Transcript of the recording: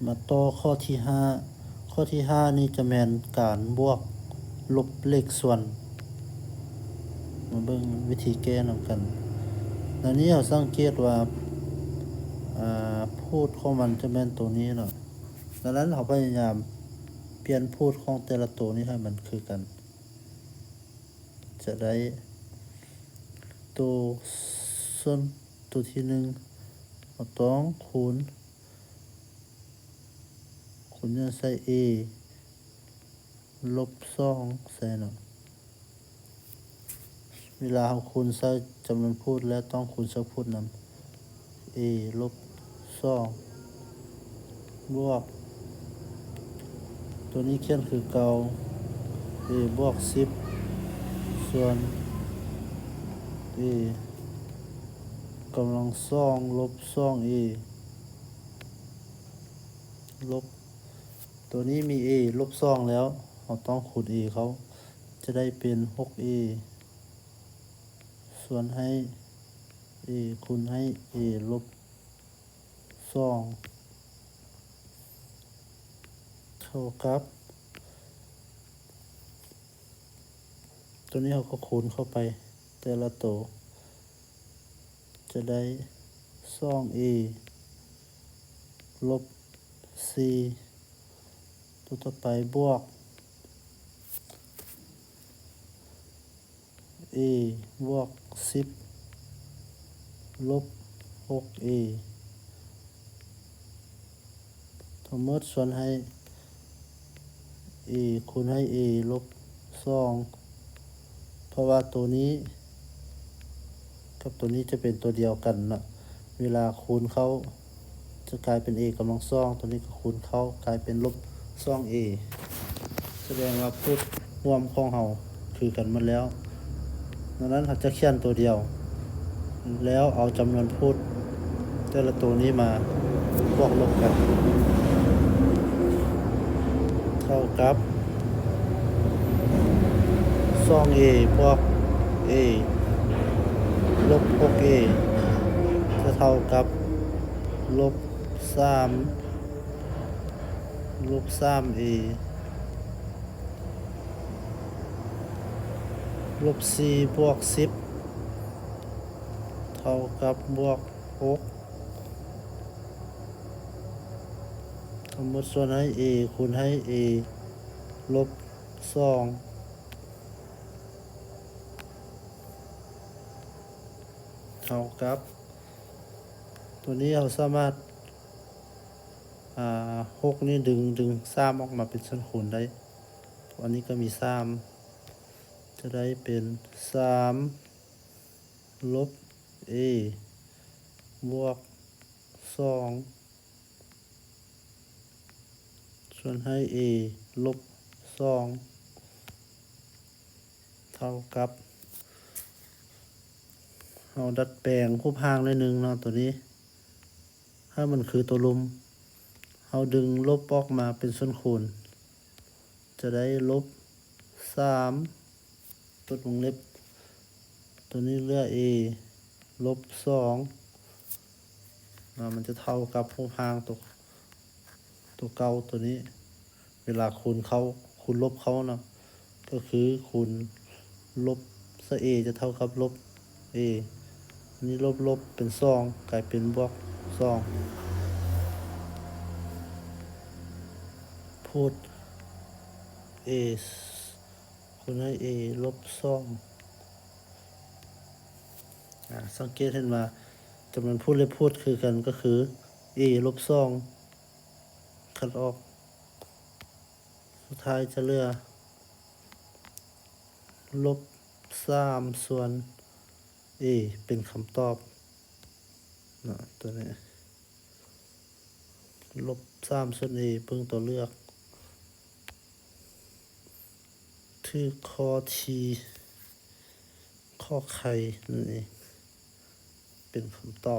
มาต่อข้อที่ข้อที่นี่จะแม่นการบวกลบเลขส่วน มาเบิ่งวิธีแก้นำกันอันนี้เราสังเกตว่าพูดของมันจะแม่นตัวนี้เนาะดังนั้นเราพยายามเปลี่ยนพูดของแต่ละตัวนี้ให้มันคือกัน จะได้ตัวส่วนตัวที่1เราต้องคูณจะใส่ a ลบ2ใส่เนาะเวลาเราคูณใส่จำนวนพูดแล้วต้องคูณสักพูดนำ a ลบ2บวกตัวนี้เขียนคือเก่า a บวก10ส่วน a กำลัง2ลบ 2a ลบตัวนี้มี a ลบ2แล้วเราต้องคูณ a เขาจะได้เป็น 6a ส่วนให้ a คูณให้ a ลบ2เท่ากับตัวนี้เราก็คูณเข้าไปแต่ละตัวจะได้ 2a ลบ4ตัวต่อไปบวก a บวก10ลบ 6a ทั้งหมดส่วนให้ a คูณให้ a ลบ2เพราะว่าตัวนี้กับตัวนี้จะเป็นตัวเดียวกันนะเวลาคูณเข้าจะกลายเป็น a กำลัง2ตัวนี้ก็คูณเข้ากลายเป็นลบ 2a แสดงว่าพูดรวมของเราคือกันหมดแล้วดังนั้นเราจะเขียนตัวเดียวแล้วเอาจำนวนพูดแต่ละตัวนี้มาบวกลบกันเท่ากับ 2a บวก a ลบ 6a จะเท่ากับลบ 3a ลบ 4 บวก 10เท่ากับบวก 6ทั้งหมดส่วนให้ a คูณให้ a ลบ 2เท่ากับตัวนี้เราสามารถ6นี่ดึง3ออกมาเป็นส่วนคูณได้อันนี้ก็มี3จะได้เป็น3ลบ a บวก2ส่วนให้ a ลบ2เท่ากับเราดัดแปลงรูปร่างเลยนึงเนาะตัวนี้ถ้ามันคือตัวลุมเราดึงลบออกมาเป็นส่วนคูณจะได้ลบ3ตัววงเล็บตัวนี้เหลือ a ลบ2มันจะเท่ากับรูปร่างตัวเก่าตัวนี้เวลาคูณลบเขาเนาะก็คือคูณลบa จะเท่ากับลบ a อันนี้ลบเป็น2กลายเป็นบวก2พูด a คูณให้ a ลบ2สังเกตเห็นว่าจำนวนพูดและพูดคือกันก็คือ a ลบ2คัดออกสุดท้ายจะเหลือลบ3ส่วน a เป็นคำตอบตัวนี้ลบ3ส่วน a เพิ่งตัวเลือกคือข้อที่ข้อไข่นั่นเองเป็นคำตอบ